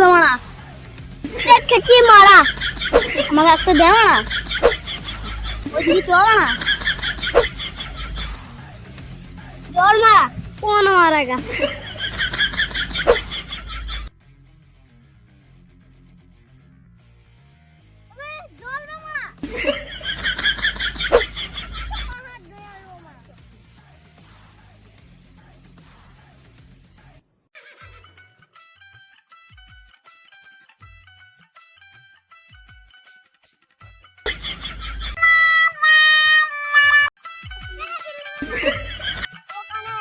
মারা খেয়েছি মারা আমাকে একটা দেও না ওইদিকে চলো না জল মারা কোন মারা গা জল মারা ওখানে